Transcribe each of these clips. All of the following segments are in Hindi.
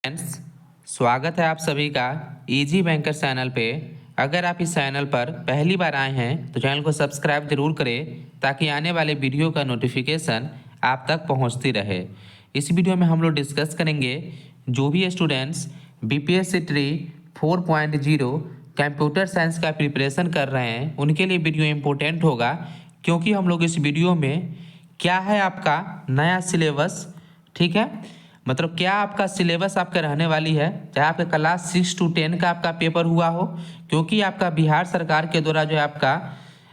फ्रेंड्स, स्वागत है आप सभी का इजी बैंकर चैनल पे। अगर आप इस चैनल पर पहली बार आए हैं तो चैनल को सब्सक्राइब जरूर करें ताकि आने वाले वीडियो का नोटिफिकेशन आप तक पहुंचती रहे। इस वीडियो में हम लोग डिस्कस करेंगे जो भी students BPSC tree 4.0 computer science का प्रिपरेशन कर रहे हैं उनके लिए वीडियो इम्पोर्टेंट होगा, क्योंकि हम लोग इस वीडियो में क्या है आपका नया सिलेबस, ठीक है, मतलब क्या आपका सिलेबस आपका रहने वाली है, चाहे आपका क्लास 6 to 10 का आपका पेपर हुआ हो, क्योंकि आपका बिहार सरकार के द्वारा जो है आपका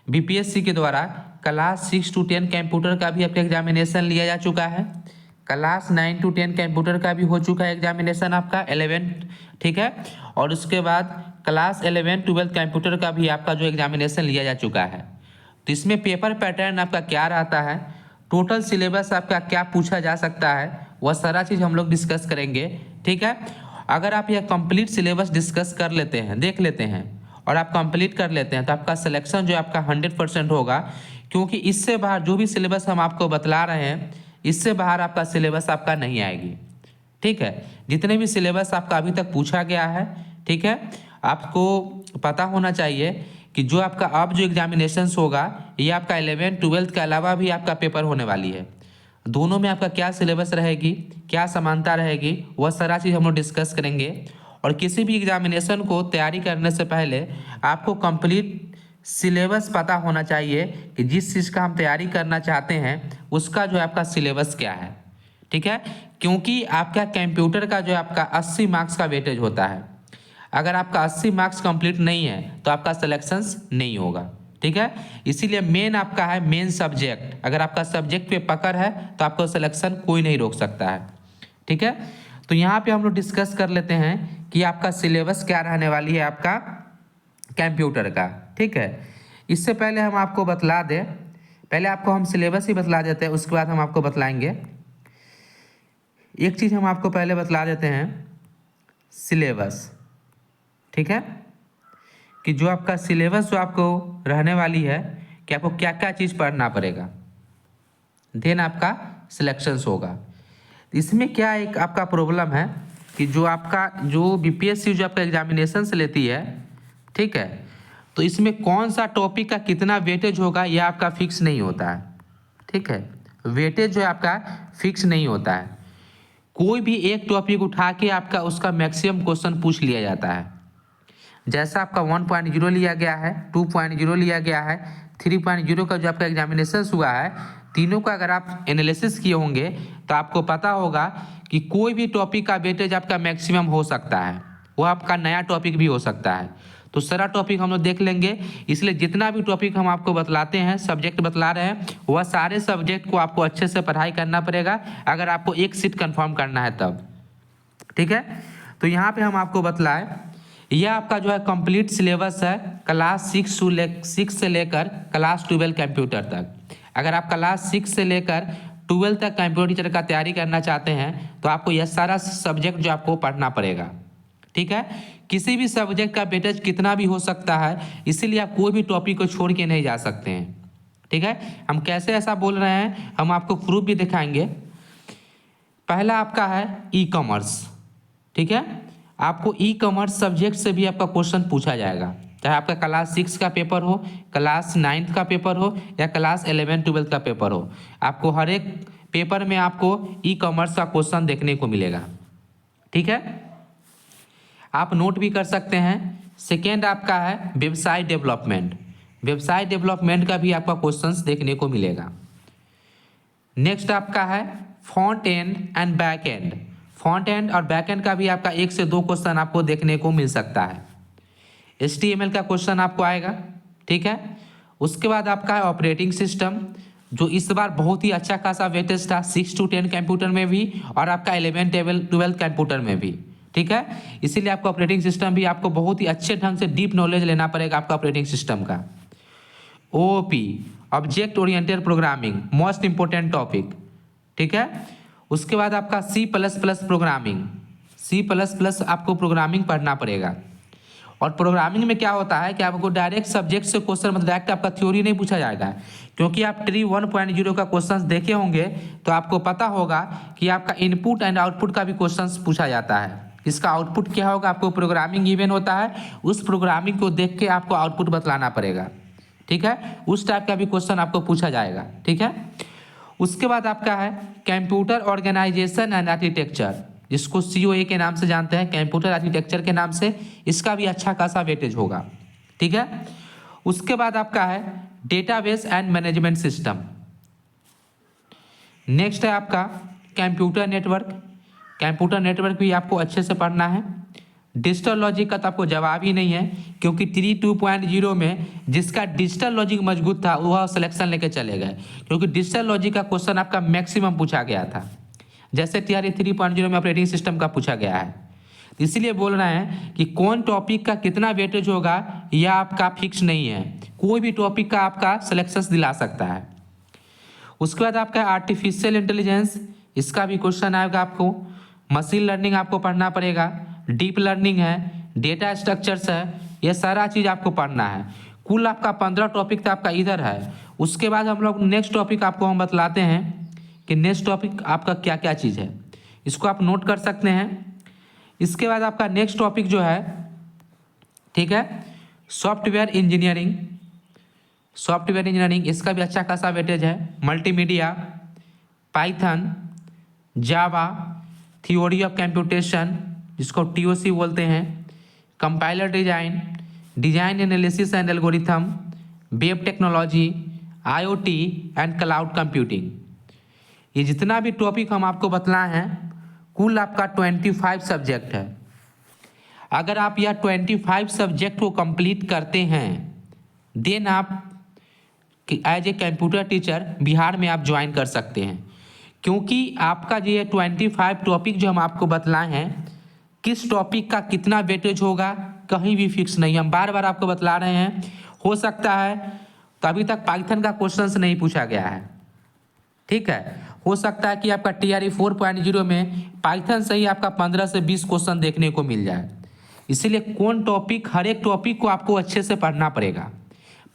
बीपीएससी के द्वारा क्लास 6 to 10 कंप्यूटर का भी आपका एग्जामिनेशन लिया जा चुका है। क्लास 9 to 10 कंप्यूटर का भी हो चुका है एग्जामिनेशन आपका 11, ठीक है, और उसके बाद क्लास 11 12 कंप्यूटर का भी आपका जो एग्जामिनेशन लिया जा चुका है। तो इसमें पेपर पैटर्न आपका क्या रहता है, टोटल सिलेबस आपका क्या पूछा जा सकता है, वह सारा चीज़ हम लोग डिस्कस करेंगे, ठीक है। अगर आप यह कंप्लीट सिलेबस डिस्कस कर लेते हैं, देख लेते हैं और आप कंप्लीट कर लेते हैं तो आपका सिलेक्शन जो है आपका 100% होगा, क्योंकि इससे बाहर जो भी सिलेबस हम आपको बतला रहे हैं इससे बाहर आपका सिलेबस आपका नहीं आएगी, ठीक है। जितने भी सिलेबस आपका अभी तक पूछा गया है, ठीक है, आपको पता होना चाहिए कि जो आपका अब जो एग्जामिनेशंस होगा ये आपका 11 12 के अलावा भी आपका पेपर होने वाली है। दोनों में आपका क्या सिलेबस रहेगी, क्या समानता रहेगी, वह सारा चीज़ हम लोग डिस्कस करेंगे। और किसी भी एग्जामिनेशन को तैयारी करने से पहले आपको कंप्लीट सिलेबस पता होना चाहिए कि जिस चीज़ का हम तैयारी करना चाहते हैं उसका जो है आपका सिलेबस क्या है, ठीक है। क्योंकि आपका कंप्यूटर का जो है आपका 80 मार्क्स का वेटेज होता है। अगर आपका 80 मार्क्स कंप्लीट नहीं है तो आपका सिलेक्शंस नहीं होगा, ठीक है। इसीलिए मेन आपका है मेन सब्जेक्ट, अगर आपका सब्जेक्ट पे पकड़ है तो आपको सिलेक्शन कोई नहीं रोक सकता है, ठीक है। तो यहाँ पे हम लोग डिस्कस कर लेते हैं कि आपका सिलेबस क्या रहने वाली है आपका कंप्यूटर का, ठीक है। इससे पहले हम आपको बतला दें, पहले आपको हम सिलेबस ही बतला देते हैं, उसके बाद हम आपको बतलाएंगे। एक चीज़ हम आपको पहले बतला देते हैं, सिलेबस, ठीक है, कि जो आपका सिलेबस जो आपको रहने वाली है कि आपको क्या क्या चीज़ पढ़ना पड़ेगा, देन आपका सिलेक्शंस होगा। इसमें क्या एक आपका प्रॉब्लम है कि जो आपका जो बीपीएससी जो आपका एग्जामिनेशन लेती है, ठीक है, तो इसमें कौन सा टॉपिक का कितना वेटेज होगा यह आपका फिक्स नहीं होता है, ठीक है। वेटेज जो है आपका फिक्स नहीं होता है, कोई भी एक टॉपिक उठा के आपका उसका मैक्सिमम क्वेश्चन पूछ लिया जाता है। जैसा आपका 1.0 लिया गया है, 2.0 लिया गया है, 3.0 का जो आपका एग्जामिनेशन हुआ है, तीनों का अगर आप एनालिसिस किए होंगे तो आपको पता होगा कि कोई भी टॉपिक का वेटेज आपका मैक्सिमम हो सकता है, वो आपका नया टॉपिक भी हो सकता है। तो सारा टॉपिक हम लोग देख लेंगे, इसलिए जितना भी टॉपिक हम आपको बतलाते हैं, सब्जेक्ट बतला रहे हैं, वह सारे सब्जेक्ट को आपको अच्छे से पढ़ाई करना पड़ेगा अगर आपको एक सीट कंफर्म करना है तब, ठीक है। तो यहाँ पे हम आपको बतलाएं, यह आपका जो है कंप्लीट सिलेबस है क्लास 6 से लेकर क्लास 12 कंप्यूटर तक। अगर आप क्लास 6 से लेकर 12 तक कंप्यूटर टीचर का तैयारी करना चाहते हैं तो आपको यह सारा सब्जेक्ट जो आपको पढ़ना पड़ेगा, ठीक है। किसी भी सब्जेक्ट का वेटेज कितना भी हो सकता है, इसीलिए आप कोई भी टॉपिक को छोड़ के नहीं जा सकते हैं, ठीक है। हम कैसे ऐसा बोल रहे हैं हम आपको प्रूफ भी दिखाएंगे। पहला आपका है ई कॉमर्स, ठीक है, आपको ई कॉमर्स सब्जेक्ट से भी आपका क्वेश्चन पूछा जाएगा, चाहे आपका क्लास 6 का पेपर हो, क्लास 9 का पेपर हो या क्लास 11 12 का पेपर हो, आपको हर एक पेपर में आपको ई कॉमर्स का क्वेश्चन देखने को मिलेगा, ठीक है। आप नोट भी कर सकते हैं। सेकेंड आपका है वेबसाइट डेवलपमेंट, वेबसाइट डेवलपमेंट का भी आपका क्वेश्चंस देखने को मिलेगा। नेक्स्ट आपका है front end and back and, front end और बैक एंड का भी आपका 1 से 2 क्वेश्चन आपको देखने को मिल सकता है। HTML का क्वेश्चन आपको आएगा, ठीक है। उसके बाद आपका है ऑपरेटिंग सिस्टम, जो इस बार बहुत ही अच्छा खासा वेटेज था 6 to 10 कंप्यूटर में भी और आपका 11 12 कंप्यूटर में भी, ठीक है। इसीलिए आपको ऑपरेटिंग सिस्टम भी आपको बहुत ही अच्छे ढंग से डीप नॉलेज लेना पड़ेगा आपका ऑपरेटिंग सिस्टम का। OOP object oriented programming most important topic, ठीक है। उसके बाद आपका C++ प्रोग्रामिंग, C++ आपको प्रोग्रामिंग पढ़ना पड़ेगा। और प्रोग्रामिंग में क्या होता है कि आपको डायरेक्ट सब्जेक्ट से क्वेश्चन, मतलब डायरेक्ट आपका थ्योरी नहीं पूछा जाएगा, क्योंकि आप ट्री 1.0 का क्वेश्चंस देखे होंगे तो आपको पता होगा कि आपका इनपुट एंड आउटपुट का भी क्वेश्चंस पूछा जाता है। इसका आउटपुट क्या होगा, आपको प्रोग्रामिंग इवेंट होता है, उस प्रोग्रामिंग को देख के आपको आउटपुट बतलाना पड़ेगा, ठीक है। उस टाइप का भी क्वेश्चन आपको पूछा जाएगा, ठीक है। उसके बाद आपका है कंप्यूटर ऑर्गेनाइजेशन एंड आर्किटेक्चर, जिसको COA के नाम से जानते हैं, कंप्यूटर आर्किटेक्चर के नाम से, इसका भी अच्छा खासा वेटेज होगा, ठीक है। उसके बाद आपका है database and management system. Next है आपका कंप्यूटर नेटवर्क। कंप्यूटर नेटवर्क भी आपको अच्छे से पढ़ना है। डिजिटल लॉजिक का तो आपको जवाब ही नहीं है, क्योंकि 3.2.0 में जिसका डिजिटल लॉजिक मजबूत था वह सिलेक्शन लेके चले गए, क्योंकि डिजिटल लॉजिक का क्वेश्चन आपका मैक्सिमम पूछा गया था, जैसे TRE 3.0 में ऑपरेटिंग सिस्टम का पूछा गया है। इसलिए बोल रहे हैं कि कौन टॉपिक का कितना वेटेज होगा यह आपका फिक्स नहीं है, कोई भी टॉपिक का आपका सिलेक्शन दिला सकता है। उसके बाद आपका आर्टिफिशियल इंटेलिजेंस, इसका भी क्वेश्चन आएगा आपको। मशीन लर्निंग आपको पढ़ना पड़ेगा, डीप लर्निंग है, डेटा स्ट्रक्चर्स है, यह सारा चीज़ आपको पढ़ना है। कुल आपका 15 टॉपिक तो आपका इधर है। उसके बाद हम लोग नेक्स्ट टॉपिक आपको हम बतलाते हैं कि नेक्स्ट टॉपिक आपका क्या क्या चीज़ है, इसको आप नोट कर सकते हैं। इसके बाद आपका नेक्स्ट टॉपिक जो है, ठीक है, सॉफ्टवेयर इंजीनियरिंग। सॉफ्टवेयर इंजीनियरिंग इसका भी अच्छा खासा वेटेज है। Multimedia, Python, Java, theory of computation जिसको TOC बोलते हैं, compiler design, design analysis and algorithm, web technology, IoT and cloud computing. ये जितना भी टॉपिक हम आपको बतलाए हैं कुल आपका 25 सब्जेक्ट है। अगर आप यह 25 सब्जेक्ट को कंप्लीट करते हैं देन आप as a computer teacher Bihar में आप ज्वाइन कर सकते हैं, क्योंकि आपका ये 25 टॉपिक जो हम आपको बतलाए हैं, किस टॉपिक का कितना वेटेज होगा कहीं भी फिक्स नहीं, हम बार बार आपको बतला रहे हैं। हो सकता है तो अभी तक पाइथन का क्वेश्चंस नहीं पूछा गया है, ठीक है। हो सकता है कि आपका TRE 4.0 में पाइथन से ही आपका 15 से 20 क्वेश्चन देखने को मिल जाए। इसीलिए कौन टॉपिक, हर एक टॉपिक को आपको अच्छे से पढ़ना पड़ेगा।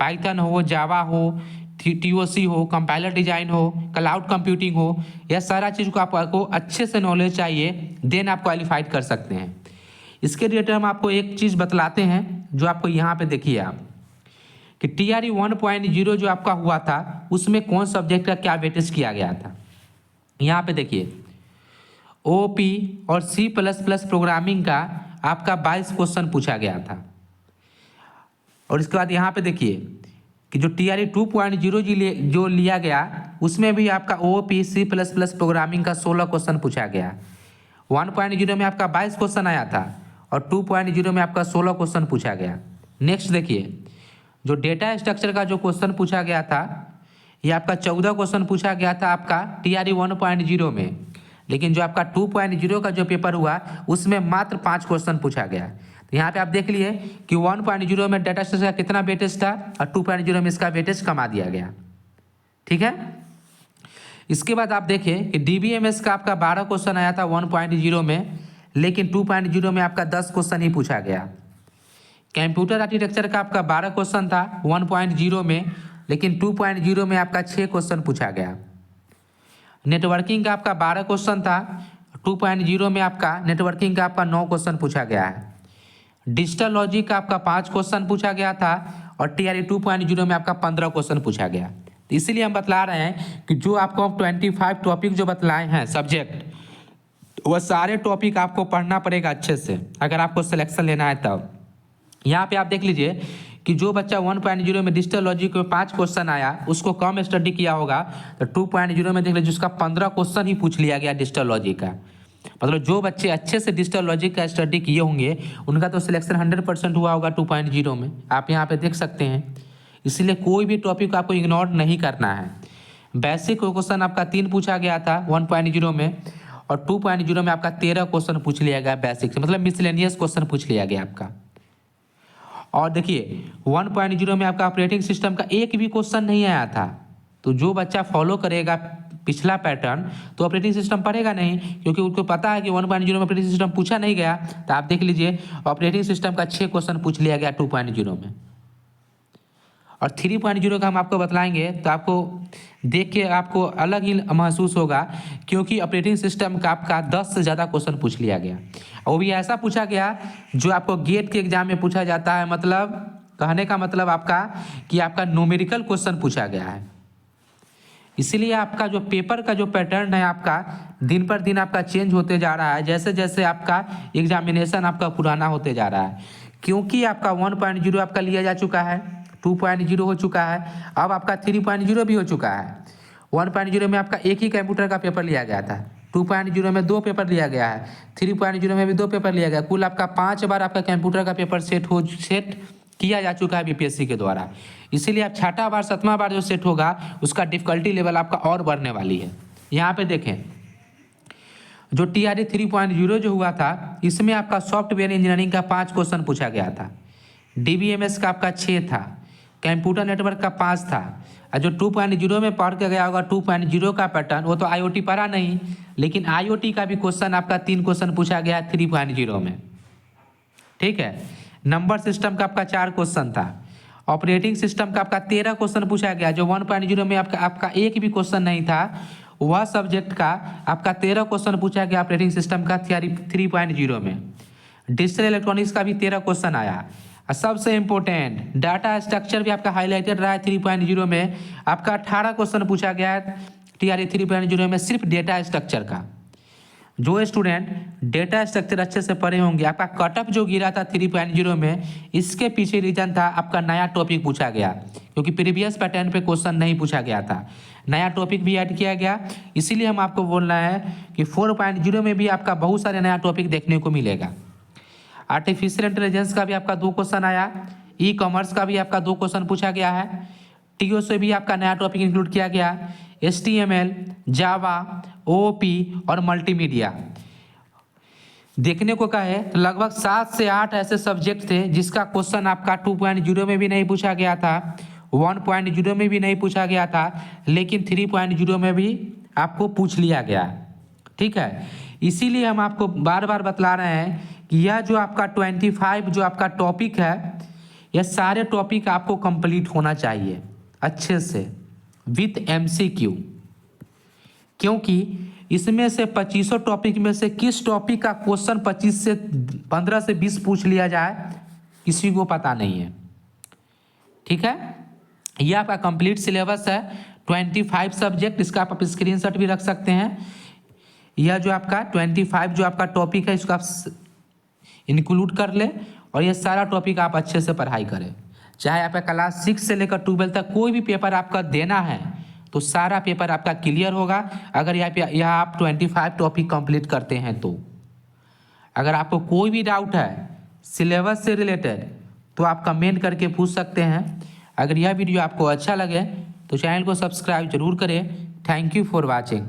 पाइथन हो, जावा हो, TOC हो, कंपाइलर डिजाइन हो, क्लाउड कंप्यूटिंग हो, यह सारा चीज़ को आपको अच्छे से नॉलेज चाहिए, देन आप क्वालिफाइड कर सकते हैं। इसके रिलेटेड हम आपको एक चीज़ बतलाते हैं जो आपको यहाँ पे देखिए आप कि TRE 1.0 जो आपका हुआ था उसमें कौन सब्जेक्ट का क्या वेटेज किया गया था। यहाँ पे देखिए OP और C++ प्रोग्रामिंग का आपका 22 क्वेश्चन पूछा गया था। और इसके बाद यहाँ पे देखिए कि जो TRE 2.0 जो लिया गया उसमें भी आपका OP C++ प्रोग्रामिंग का 16 क्वेश्चन पूछा गया। 1.0 में आपका 22 क्वेश्चन आया था और 2.0 में आपका 16 क्वेश्चन पूछा गया। नेक्स्ट देखिए जो डेटा स्ट्रक्चर का जो क्वेश्चन पूछा गया था ये आपका 14 क्वेश्चन पूछा गया था आपका TRE 1.0 में, लेकिन जो आपका 2.0 का जो पेपर हुआ उसमें मात्र 5 क्वेश्चन पूछा गया। तो यहाँ पे आप देख लिए कि 1.0 में डेटा स्ट्रक्चर का कितना वेटेज था और 2.0 में इसका वेटेज कमा दिया गया, ठीक है। इसके बाद आप देखिए कि DBMS का आपका 12 क्वेश्चन आया था 1.0 में, लेकिन 2.0 में आपका 10 क्वेश्चन ही पूछा गया। कंप्यूटर आर्किटेक्चर का आपका 12 क्वेश्चन था 1.0 में, लेकिन 2.0 में आपका 6 क्वेश्चन पूछा गया। नेटवर्किंग का आपका 12 क्वेश्चन था, 2.0 में आपका नेटवर्किंग का आपका 9 क्वेश्चन पूछा गया है। डिजिटल लॉजिक का आपका 5 क्वेश्चन पूछा गया था और TRE 2.0 में आपका 15 क्वेश्चन पूछा गया। तो इसीलिए हम बतला रहे हैं कि जो आपको 25 टॉपिक जो बतलाए हैं सब्जेक्ट, वह सारे टॉपिक आपको पढ़ना पड़ेगा अच्छे से अगर आपको सिलेक्शन लेना है तब। यहाँ पे आप देख लीजिए कि जो बच्चा 1.0 में डिजिटल लॉजिक में 5 क्वेश्चन आया उसको कम स्टडी किया होगा, तो 2.0 में देख लीजिए उसका 15 क्वेश्चन ही पूछ लिया गया डिजिटल लॉजिक का। मतलब जो बच्चे अच्छे से डिजिटल लॉजिक का स्टडी किए होंगे उनका तो सिलेक्शन 100% हुआ होगा 2.0 में, आप यहाँ पे देख सकते हैं। इसीलिए कोई भी टॉपिक आपको इग्नोर नहीं करना है। बेसिक क्वेश्चन आपका 3 पूछा गया था 1.0 में और 2.0 में आपका 13 क्वेश्चन पूछ लिया गया बेसिक से, मतलब मिसलेनियस क्वेश्चन पूछ लिया गया आपका। और देखिए 1.0 में आपका ऑपरेटिंग सिस्टम का एक भी क्वेश्चन नहीं आया था। तो जो बच्चा फॉलो करेगा पिछला पैटर्न, तो ऑपरेटिंग सिस्टम पढ़ेगा नहीं, क्योंकि उसको पता है कि 1.0 में ऑपरेटिंग सिस्टम पूछा नहीं गया। तो आप देख लीजिए ऑपरेटिंग सिस्टम का 6 क्वेश्चन पूछ लिया गया 2.0 में, और 3.0 का हम आपको बतलाएंगे तो आपको देख के आपको अलग ही महसूस होगा, क्योंकि ऑपरेटिंग सिस्टम का आपका 10 से ज़्यादा क्वेश्चन पूछ लिया गया, और वो भी ऐसा पूछा गया जो आपको गेट के एग्जाम में पूछा जाता है। मतलब कहने का मतलब आपका कि आपका न्यूमेरिकल क्वेश्चन पूछा गया है। इसीलिए आपका जो पेपर का जो पैटर्न है आपका दिन पर दिन आपका चेंज होते जा रहा है, जैसे जैसे आपका एग्जामिनेशन आपका पुराना होते जा रहा है, क्योंकि आपका 1.0 आपका लिया जा चुका है, 2.0 हो चुका है, अब आपका 3.0 भी हो चुका है। 1.0 में आपका एक ही कंप्यूटर का पेपर लिया गया था, 2.0 में 2 पेपर लिया गया है, 3.0 में भी 2 पेपर लिया गया, कुल आपका 5 बार आपका कंप्यूटर का पेपर सेट किया जा चुका है बीपीएससी के द्वारा। इसीलिए आप 6ठा बार 7वां बार जो सेट होगा उसका डिफिकल्टी लेवल आपका और बढ़ने वाली है। यहाँ पे देखें जो TRE 3.0 जो हुआ था, इसमें आपका सॉफ्टवेयर इंजीनियरिंग का 5 क्वेश्चन पूछा गया था, DBMS का आपका 6 था, कंप्यूटर नेटवर्क का 5 था, और जो 2.0 में पढ़ के गया होगा 2.0 का पैटर्न, वो तो IoT पढ़ा नहीं, लेकिन IoT का भी क्वेश्चन आपका 3 क्वेश्चन पूछा गया है 3.0 में। ठीक है, नंबर सिस्टम का आपका 4 क्वेश्चन था, ऑपरेटिंग सिस्टम का आपका 13 क्वेश्चन पूछा गया, जो 1.0 में आपका एक भी क्वेश्चन नहीं था, वह सब्जेक्ट का आपका 13 क्वेश्चन पूछा गया ऑपरेटिंग सिस्टम का 3.0 में। डिजिटल इलेक्ट्रॉनिक्स का भी 13 क्वेश्चन आया, और सबसे इंपॉर्टेंट डाटा स्ट्रक्चर भी आपका हाईलाइटेड रहा है 3.0 में, आपका 18 क्वेश्चन पूछा गया है TRE 3.0 में सिर्फ डेटा स्ट्रक्चर का। जो स्टूडेंट डेटा स्ट्रक्चर अच्छे से पढ़े होंगे, आपका कटअप जो गिरा था 3.0 में, इसके पीछे रीजन था आपका नया टॉपिक पूछा गया, क्योंकि प्रीवियस पैटर्न पे क्वेश्चन नहीं पूछा गया था, नया टॉपिक भी ऐड किया गया। इसीलिए हम आपको बोल रहे हैं कि 4.0 में भी आपका बहुत सारे नया टॉपिक देखने को मिलेगा। आर्टिफिशियल इंटेलिजेंस का भी आपका 2 क्वेश्चन आया, ई-कॉमर्स का भी आपका 2 क्वेश्चन पूछा गया है, TO से भी आपका नया टॉपिक इंक्लूड किया गया, HTML, जावा, OOP और मल्टीमीडिया देखने को कहे तो लगभग 7 से 8 ऐसे सब्जेक्ट थे जिसका क्वेश्चन आपका 2.0 में भी नहीं पूछा गया था, 1.0 में भी नहीं पूछा गया था, लेकिन 3.0 में भी आपको पूछ लिया गया। ठीक है, इसीलिए हम आपको बार बार बतला रहे हैं कि यह जो आपका 25 जो आपका टॉपिक है, यह सारे टॉपिक आपको कंप्लीट होना चाहिए अच्छे से विथ MCQ, क्योंकि इसमें से 25 टॉपिक में से किस टॉपिक का क्वेश्चन 15 से 20 पूछ लिया जाए किसी को पता नहीं है। ठीक है, यह आपका कंप्लीट सिलेबस है 25 सब्जेक्ट, इसका आप स्क्रीनशॉट भी रख सकते हैं। यह जो आपका 25 जो आपका टॉपिक है इसको आप इंक्लूड कर ले, और यह सारा टॉपिक आप अच्छे से पढ़ाई करें, चाहे आपका क्लास 6 से लेकर 12 तक कोई भी पेपर आपका देना है तो सारा पेपर आपका क्लियर होगा, अगर यहाँ आप 25 टॉपिक कंप्लीट करते हैं तो। अगर आपको कोई भी डाउट है सिलेबस से रिलेटेड तो आप कमेंट करके पूछ सकते हैं। अगर यह वीडियो आपको अच्छा लगे तो चैनल को सब्सक्राइब जरूर करें। Thank you for watching.